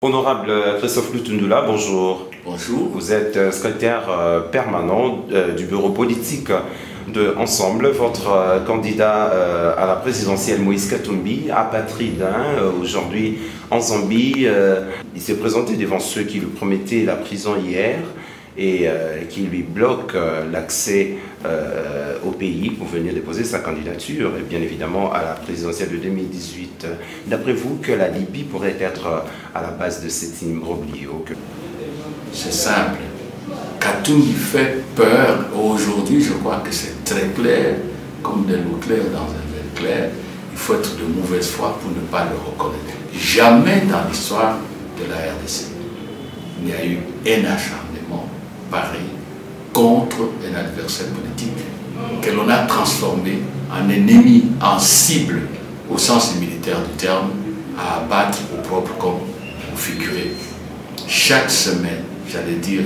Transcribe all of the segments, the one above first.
Honorable Christophe Lutundula, bonjour. Bonjour. Vous êtes secrétaire permanent du bureau politique de Ensemble. Votre candidat à la présidentielle, Moïse Katumbi, apatride aujourd'hui en Zambie. Il s'est présenté devant ceux qui lui promettaient la prison hier et qui lui bloquent l'accès au pays pour venir déposer sa candidature, et bien évidemment à la présidentielle de 2018. D'après vous, que la Libye pourrait être à la base de cet imbroglio? C'est simple. Katumbi fait peur. Aujourd'hui, je crois que c'est très clair, comme de l'eau claire dans un verre clair. Il faut être de mauvaise foi pour ne pas le reconnaître. Jamais dans l'histoire de la RDC, il y a eu un acharnement pareil contre un adversaire politique que l'on a transformé en ennemi, en cible, au sens militaire du terme, à abattre au propre comme vous figurez. Chaque semaine, j'allais dire,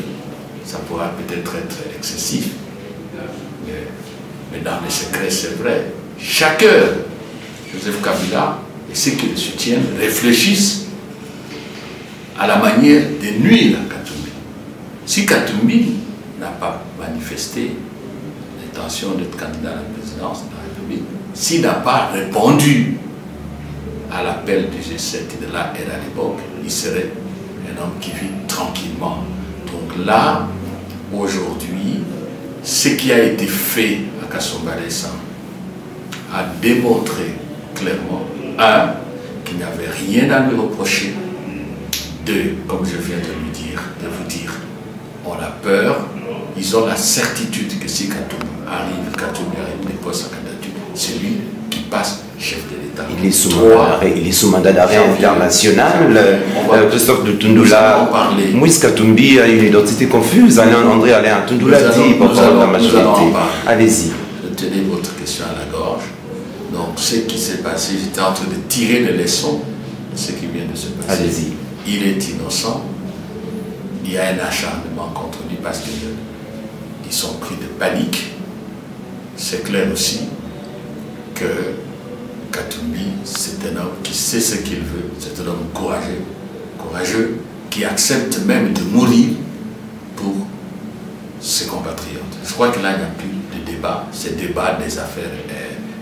ça pourra peut-être être excessif, mais dans les secrets, c'est vrai. Chaque heure, Joseph Kabila et ceux qui le soutiennent réfléchissent à la manière de nuire à Katumbi. Si Katumbi n'a pas manifesté l'intention d'être candidat à la présidence de la République, s'il n'a pas répondu à l'appel du G7 et de la RA à l'époque, il serait un homme qui vit tranquillement. Donc là, aujourd'hui, ce qui a été fait à Kasumbalesa a démontré clairement, un, qu'il n'y avait rien à lui reprocher, deux, comme je viens de vous dire, on a peur, ils ont la certitude que si Katumbi arrive, dépose sa candidature, c'est lui qui passe chef de l'État. Il est sous mandat d'arrêt international. Christophe Lutundula, Moïse Katumbi a une identité confuse. André Alain Tundula dit porte-parole de la majorité. Allez-y. Tenez votre question à la gorge. Donc, ce qui s'est passé, j'étais en train de tirer les leçons de ce qui vient de se passer. Allez-y. Il est innocent. Il y a un acharnement contre lui parce qu'ils sont pris de panique. C'est clair aussi que Katumbi, c'est un homme qui sait ce qu'il veut. C'est un homme courageux, qui accepte même de mourir pour ses compatriotes. Je crois que là, il n'y a plus de débat. Ce débat des affaires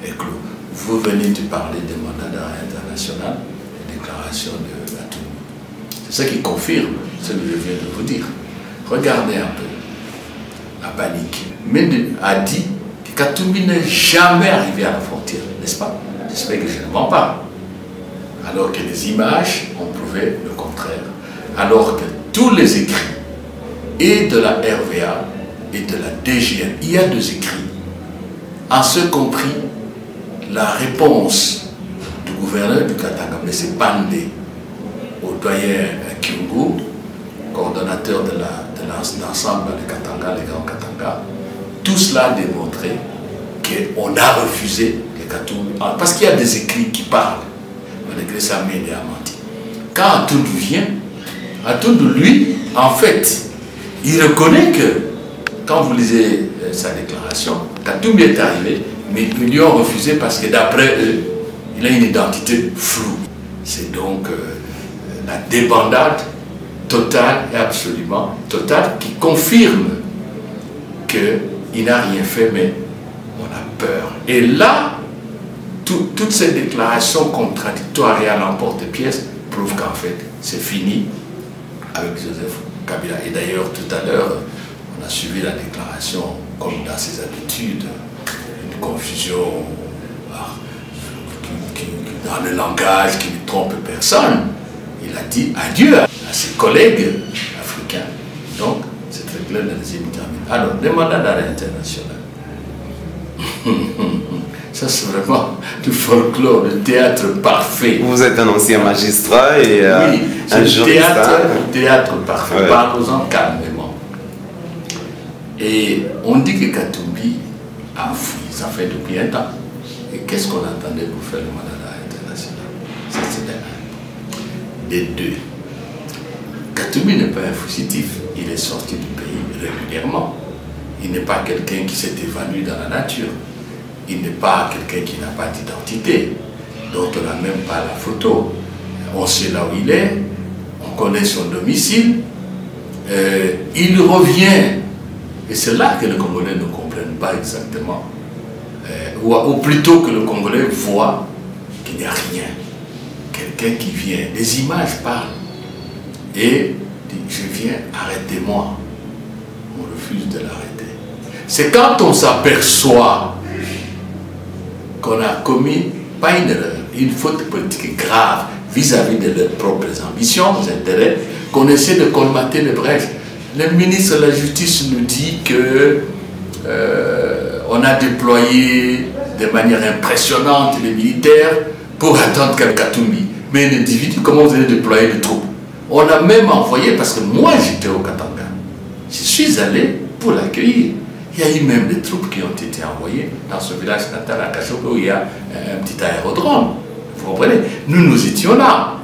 est clos. Vous venez de parler des mandats d'arrêt international, des déclarations de Katumbi. C'est ça qui confirme ce que je viens de vous dire. Regardez un peu la panique. Mende a dit que Katumbi n'est jamais arrivé à la frontière, n'est-ce pas? J'espère que je ne mens pas. Alors que les images ont prouvé le contraire. Alors que tous les écrits, et de la RVA et de la DGN, il y a deux écrits, en ce compris la réponse du gouverneur du Katanga, M. Pandé, au doyen Kyungu, coordonnateur de l'ensemble de Katanga, les grands Katanga, tout cela a démontré qu'on a refusé les Katumbi. Parce qu'il y a des écrits qui parlent, malgré ça, mais il a menti. Quand Atundu vient, Atundu, lui, en fait, il reconnaît que, quand vous lisez sa déclaration, Katumbi est arrivé, mais ils lui ont refusé parce que d'après eux, il a une identité floue. C'est donc la débandade totale et absolument totale qui confirme qu'il n'a rien fait, mais on a peur. Et là, toutes ces déclarations contradictoires et à l'emporte-pièce prouvent qu'en fait, c'est fini avec Joseph Kabila. Et d'ailleurs, tout à l'heure, on a suivi la déclaration, comme dans ses habitudes, une confusion dans le langage qui ne trompe personne. Il a dit adieu à ses collègues africains. Donc, c'est très clair dans les émissions. Alors, des mandats d'arrêt international. Ça, c'est vraiment du folklore, le théâtre parfait. Vous êtes un ancien magistrat et oui, un juriste. Théâtre parfait. Ouais. Parlons-en calmement. Et on dit que Katumbi a fui, ça fait depuis un temps. Et qu'est-ce qu'on attendait pour faire le mandat d'arrêt international? Ça, c'est un. Des deux. Katumbi n'est pas un fugitif. Il est sorti du pays régulièrement. Il n'est pas quelqu'un qui s'est évanoui dans la nature. Il n'est pas quelqu'un qui n'a pas d'identité. Donc on n'a même pas la photo. On sait là où il est, on connaît son domicile, il revient, et c'est là que les Congolais ne comprennent pas exactement, ou plutôt que le Congolais voit qu'il n'y a rien. Quelqu'un qui vient, les images parlent, et dit, je viens, arrêtez-moi. On refuse de l'arrêter. C'est quand on s'aperçoit qu'on a commis, pas une erreur, une faute politique grave vis-à-vis de leurs propres ambitions, intérêts, qu'on essaie de colmater les brèches. Le ministre de la Justice nous dit que on a déployé de manière impressionnante les militaires pour attendre Katumbi. Mais un individu, comment vous allez déployer les troupes? On a même envoyé, parce que moi j'étais au Katanga, je suis allé pour l'accueillir. Il y a eu même des troupes qui ont été envoyées dans ce village natal à Kachoko où il y a un petit aérodrome. Vous comprenez? Nous étions là.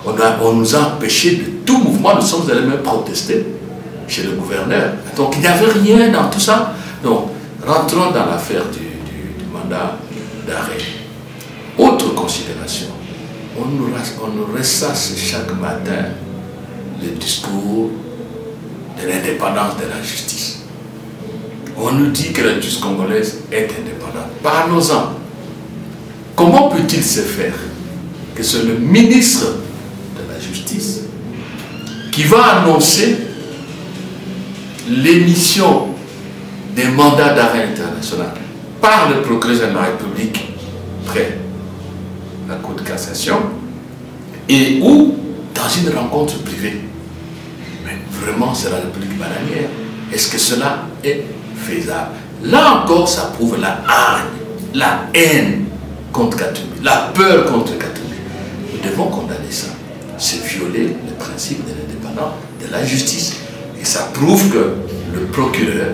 On nous a empêchés de tout mouvement. Nous sommes allés même protester chez le gouverneur. Donc il n'y avait rien dans tout ça. Donc rentrons dans l'affaire du mandat d'arrêt. Autre considération. On nous ressasse chaque matin le discours de l'indépendance de la justice. On nous dit que la justice congolaise est indépendante. Parlons-en. Comment peut-il se faire que c'est le ministre de la Justice qui va annoncer l'émission des mandats d'arrêt international par le procureur de la République près la Cour de cassation et ou dans une rencontre privée? Mais vraiment, c'est la République bananière. Est-ce que cela est faisable? Là encore, ça prouve la hargne, la haine contre Katumbi, la peur contre Katumbi. Nous devons condamner ça. C'est violer le principe de l'indépendance de la justice. Et ça prouve que le procureur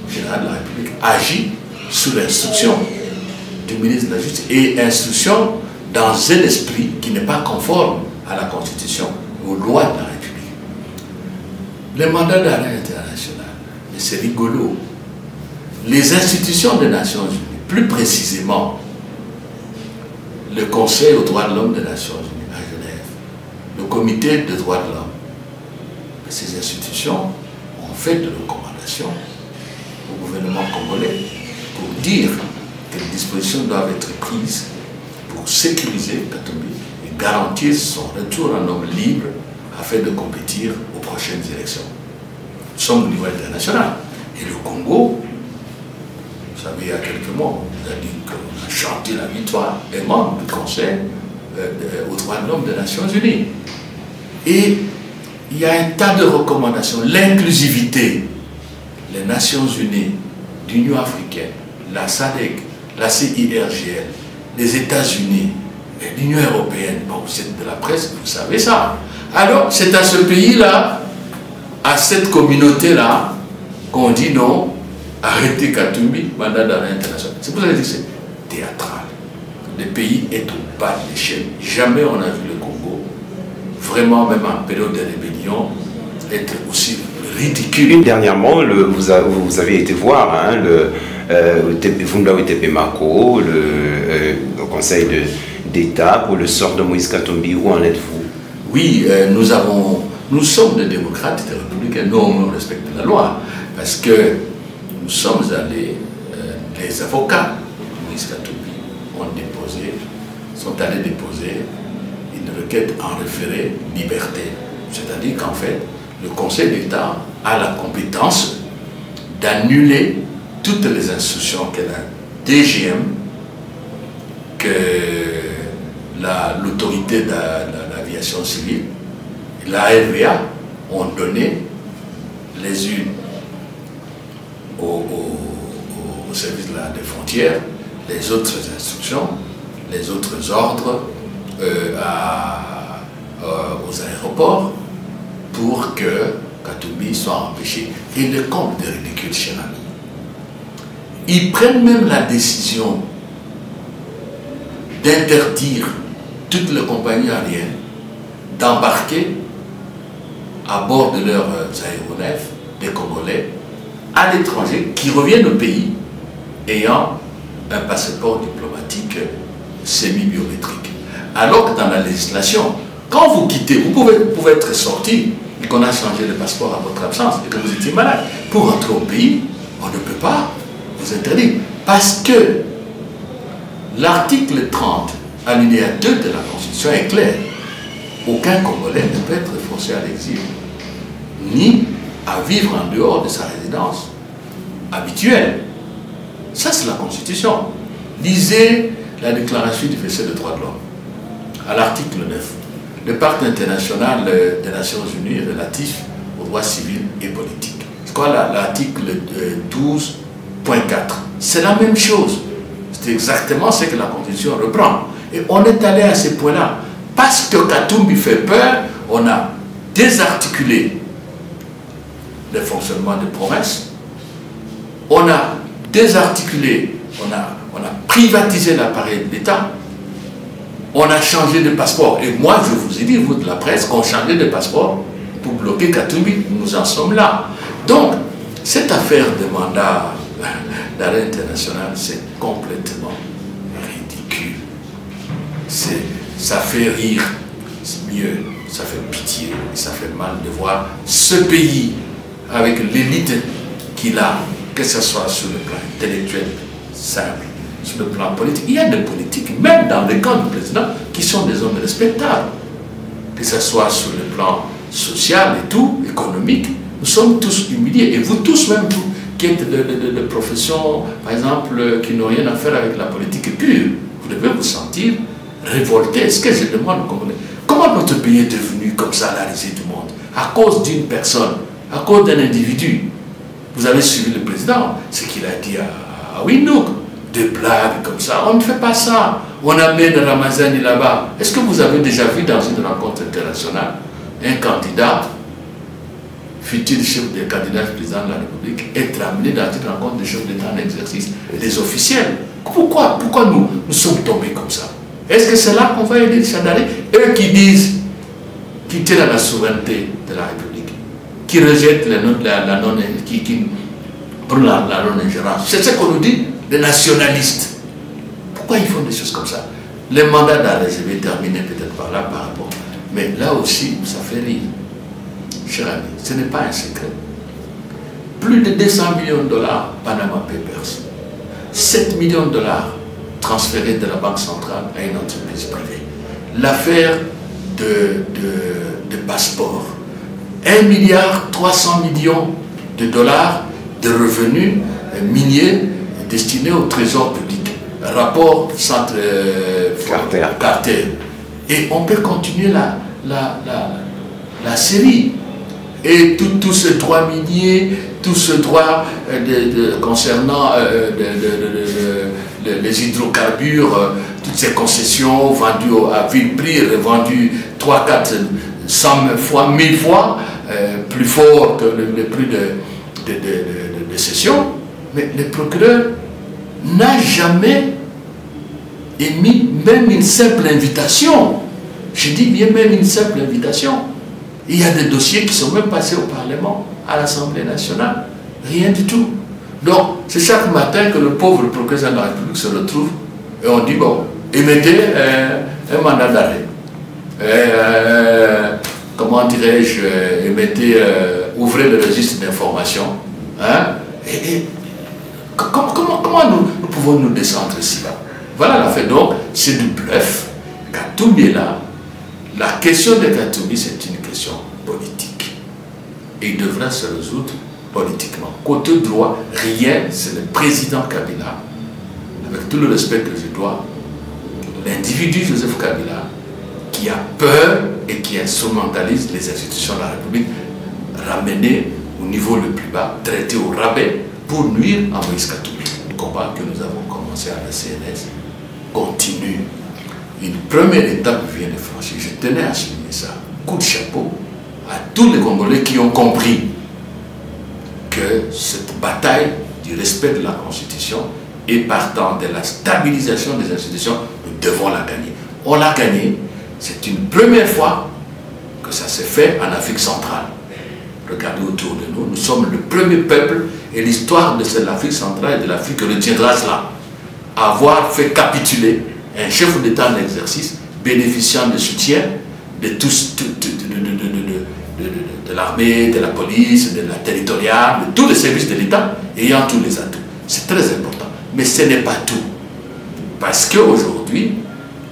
général de la République agit sous l'instruction du ministre de la Justice et instruction dans un esprit qui n'est pas conforme à la Constitution, aux lois de la République. Le mandat d'arrêt international, c'est rigolo. Les institutions des Nations Unies, plus précisément le Conseil aux droits de l'homme des Nations Unies à Genève, le Comité des droits de l'homme, ces institutions ont fait de recommandations au gouvernement congolais pour dire que les dispositions doivent être prises pour sécuriser Katumbi et garantir son retour en homme libre afin de compétir aux prochaines élections. Nous sommes au niveau international. Et le Congo, vous savez, il y a quelques mois, on a dit qu'on a chanté la victoire des membres du Conseil aux droits de l'homme des Nations Unies. Et il y a un tas de recommandations. L'inclusivité, les Nations Unies, l'Union africaine, la SADC, la CIRGL, les États-Unis, l'Union européenne, bon, vous êtes de la presse, vous savez ça. Alors, c'est à ce pays-là, à cette communauté-là, qu'on dit non, arrêtez Katumbi, mandat d'arrêt international. C'est pour ça que je dis que c'est théâtral. Le pays est au bas de l'échelle. Jamais on a vu le Congo, vraiment même en période de rébellion, être aussi ridicule. Dernièrement, vous avez été voir hein, Vundawe Tepemako, le Conseil d'État pour le sort de Moïse Katumbi. Où en êtes-vous? Oui, nous sommes des démocrates, des républicains, nous on respecte la loi, parce que nous sommes allés, les avocats de Moïse Katumbi sont allés déposer une requête en référé liberté. C'est-à-dire qu'en fait, le Conseil d'État a la compétence d'annuler toutes les instructions que la DGM, que l'autorité de l'aviation civile, la RVA ont donné les unes au service des frontières, les autres instructions, les autres ordres aux aéroports pour que Katumbi soit empêché. Et le compte de ridicule chez nous. Ils prennent même la décision d'interdire toutes les compagnies aériennes d'embarquer à bord de leurs aéronefs des Congolais à l'étranger qui reviennent au pays ayant un passeport diplomatique semi-biométrique. Alors que dans la législation, Quand vous quittez, vous pouvez être sorti et qu'on a changé de passeport à votre absence et que vous étiez malade. Pour rentrer au pays, on ne peut pas vous interdire. Parce que l'article 30, alinéa 2 de la Constitution est clair. Aucun Congolais ne peut être forcé à l'exil, ni à vivre en dehors de sa résidence habituelle. Ça, c'est la Constitution. Lisez la Déclaration universelle des droits de l'homme. À l'article 9, le Pacte international des Nations Unies relatif aux droits civils et politiques. C'est quoi l'article 12.4? C'est la même chose. C'est exactement ce que la Constitution reprend. Et on est allé à ce point-là. Parce que Katumbi fait peur, on a désarticulé le fonctionnement des promesses, on a désarticulé, on a privatisé l'appareil de l'État, on a changé de passeport. Et moi, je vous ai dit, vous de la presse, qu'on changeait de passeport pour bloquer Katumbi. Nous en sommes là. Donc, cette affaire de mandat d'arrêt international, c'est complètement ridicule. Ça fait rire, c'est mieux, ça fait pitié, et ça fait mal de voir ce pays avec l'élite qu'il a, que ce soit sur le plan intellectuel, simple, sur le plan politique. Il y a des politiques, même dans le camp du président, qui sont des hommes respectables. Que ce soit sur le plan social et tout, économique, nous sommes tous humiliés. Et vous tous, même vous, qui êtes de profession, par exemple, qui n'ont rien à faire avec la politique pure, vous devez vous sentir révolté. Est-ce que je demande aux Congolais, comment notre pays est devenu comme ça la risée du monde? À cause d'une personne, à cause d'un individu. Vous avez suivi le président, ce qu'il a dit à Windhoek, des blagues comme ça. On ne fait pas ça. On amène Ramazani là-bas. Est-ce que vous avez déjà vu dans une rencontre internationale un candidat, futur chef des candidats président de la République, être amené dans une rencontre de chefs d'État en exercice, des officiels? Pourquoi nous sommes tombés comme ça? Est-ce que c'est là qu'on va aider Chadari? Eux qui disent quitter la souveraineté de la République, qui rejettent la non-ingérence. C'est ce qu'on nous dit, les nationalistes. Pourquoi ils font des choses comme ça? Les mandats d'arrêt, je vais terminer peut-être par là, par rapport. Mais là aussi, ça fait rire. Cher ami, ce n'est pas un secret. Plus de 200 millions de dollars, Panama Papers. 7 millions de dollars transférés de la Banque centrale à une entreprise privée. L'affaire de passeport. 1,3 milliard de dollars de revenus miniers destinés au trésor public. Rapport centre Carter. Et on peut continuer la série. Et tous ces droits miniers, tous ces droits concernant les hydrocarbures, toutes ces concessions vendues à vil prix, revendues 3, 4, 100 fois, 1000 fois, plus fort que le prix de cession. Mais le procureur n'a jamais émis même une simple invitation. Je dis bien même une simple invitation. Il y a des dossiers qui sont même passés au Parlement, à l'Assemblée nationale. Rien du tout. Donc, c'est chaque matin que le pauvre procureur de la République se retrouve et on dit, bon, émettez un mandat d'arrêt. Comment dirais-je, ouvrez le registre d'information. Hein? Comment nous pouvons nous descendre ici là? Voilà l'affaire. Donc, c'est du bluff. Katumbi est là. La question de Katumbi, c'est une question politique. Et il devra se résoudre politiquement. Côté droit, rien, c'est le président Kabila, avec tout le respect que je dois, l'individu Joseph Kabila, qui a peur et qui instrumentalise les institutions de la République, ramené au niveau le plus bas, traité au rabais, pour nuire à Moïse Katumbi. Le combat que nous avons commencé à la CNS continue. Une première étape vient de franchir. Je tenais à souligner ça. Coup de chapeau à tous les Congolais qui ont compris que cette bataille du respect de la Constitution et partant de la stabilisation des institutions, nous devons la gagner. On l'a gagnée. C'est une première fois que ça s'est fait en Afrique centrale. Regardez autour de nous. Nous sommes le premier peuple et l'histoire de l'Afrique centrale et de l'Afrique retiendra cela. Avoir fait capituler un chef d'État en exercice bénéficiant de soutien de l'armée, de la police, de la territoriale, de tous les services de l'État, ayant tous les atouts. C'est très important. Mais ce n'est pas tout. Parce qu'aujourd'hui,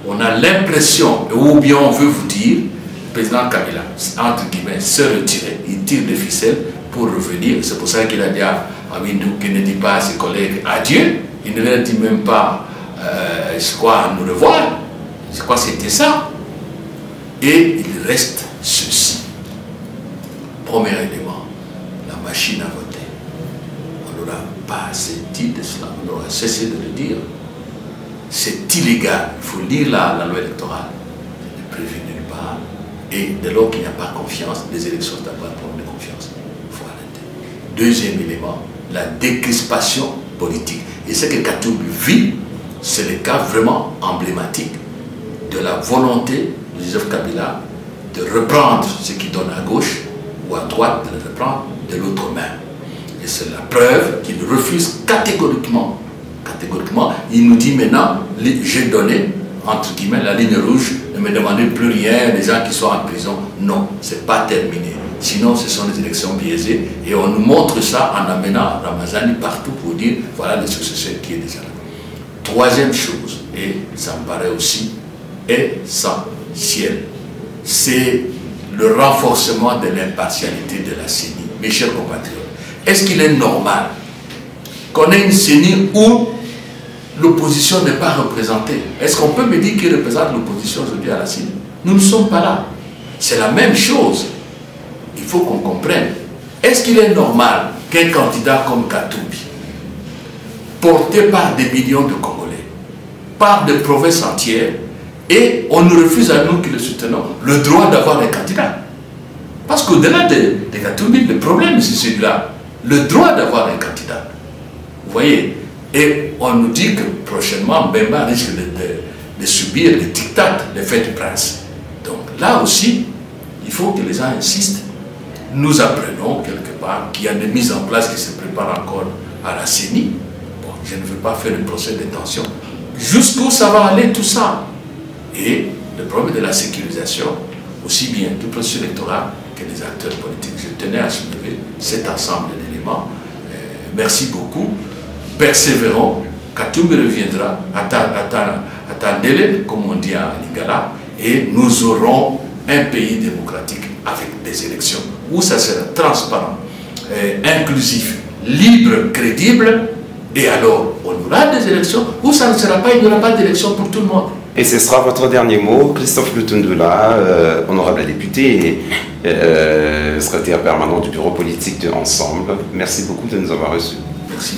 on a l'impression, ou bien on veut vous dire, le président Kabila, entre guillemets, se retirer, il tire les ficelles pour revenir. C'est pour ça qu'il a dit à Windou qu'il ne dit pas à ses collègues adieu, il ne leur dit même pas, je crois, nous revoir. Je crois que c'était ça. Et il reste ceci. Premier élément, la machine à voter. On n'aura pas assez dit de cela, on aura cessé de le dire. C'est illégal, il faut lire la loi électorale. C'est prévu nulle part. Et dès lors qu'il n'y a pas confiance, les élections doivent pas prendre de confiance. Il faut arrêter. Deuxième élément, la décrispation politique. Et ce que Katumbi vit, c'est le cas vraiment emblématique de la volonté de Joseph Kabila de reprendre ce qu'il donne à gauche ou à droite, de le reprendre de l'autre main. Et c'est la preuve qu'il refuse catégoriquement. Il nous dit maintenant, j'ai donné, entre guillemets, la ligne rouge, ne me demandez plus rien, les gens qui sont en prison. Non, ce n'est pas terminé. Sinon, ce sont des élections biaisées. Et on nous montre ça en amenant Ramazani partout pour dire, voilà le successeur qui est déjà là. Troisième chose, et ça me paraît aussi essentiel, c'est le renforcement de l'impartialité de la CENI. Mes chers compatriotes, est-ce qu'il est normal qu'on ait une CENI où l'opposition n'est pas représentée? Est-ce qu'on peut me dire qui représente l'opposition aujourd'hui à la CENI? Nous ne sommes pas là. C'est la même chose. Il faut qu'on comprenne. Est-ce qu'il est normal qu'un candidat comme Katumbi, porté par des millions de Congolais, par des provinces entières, et on nous refuse à nous qui le soutenons le droit d'avoir un candidat? Parce qu'au-delà de Katumbi, le problème c'est celui-là, le droit d'avoir un candidat. Vous voyez? Et on nous dit que prochainement, Mbemba risque de subir les dictats, les faits du prince. Donc là aussi, il faut que les gens insistent. Nous apprenons quelque part qu'il y a des mises en place qui se préparent encore à la CENI. Bon, je ne veux pas faire le procès d'intention. Jusqu'où ça va aller tout ça? Et le problème de la sécurisation, aussi bien du processus électoral que des acteurs politiques. Je tenais à soulever cet ensemble d'éléments. Merci beaucoup. Persévérons. Katumbi reviendra. Attendez-le, comme on dit à Lingala, et nous aurons un pays démocratique avec des élections où ça sera transparent, inclusif, libre, crédible, et alors on aura des élections où ça ne sera pas, il n'y aura pas d'élection pour tout le monde. Et ce sera votre dernier mot, Christophe Lutundula, honorable député et secrétaire permanent du bureau politique de Ensemble. Merci beaucoup de nous avoir reçus. Merci.